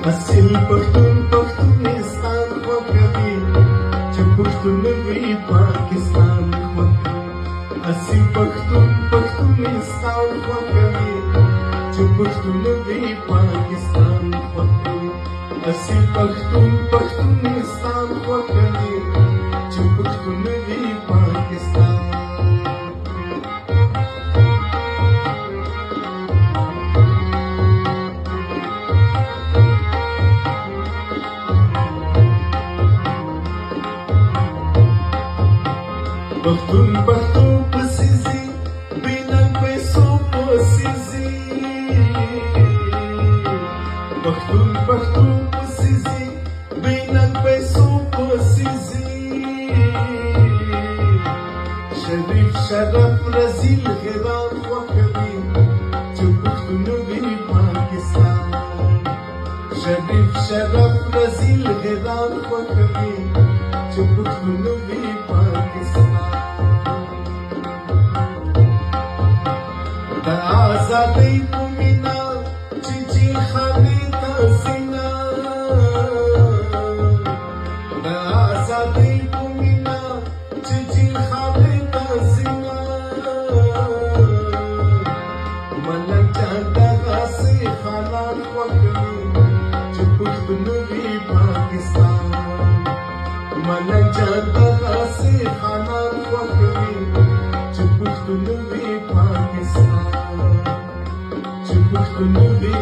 اصیل پښتون پښتونستان خوښوي چې پښتون وي پاکستان خوښوي اصیل پښتون پښتونستان خوښوي چې پښتون وي پاکستان خوښوي اصیل پښتون پښتونستان خوښوي چې پښتون وي پاکستان پښتون پښتون پسیزي بنا پیسو پسیزي پښتون پښتون پسیزي بنا پیسو پسیزي شریف شرف رزیل غیران خوښوي چې پښتون وي پاکستان شریف شرف رزیل غیران خوښوي چې پښتون وي پاکستان د آزادۍ په مینا چې جهادي ته سینا د آزادۍ په مینا چې جهادي ته سینا ملک جان دغسې حالات خوښوي چې پښتون وي پاکستان ملک جان دغسې حالات خوښوي چې پښتون وي پاکستان چې پښتون وي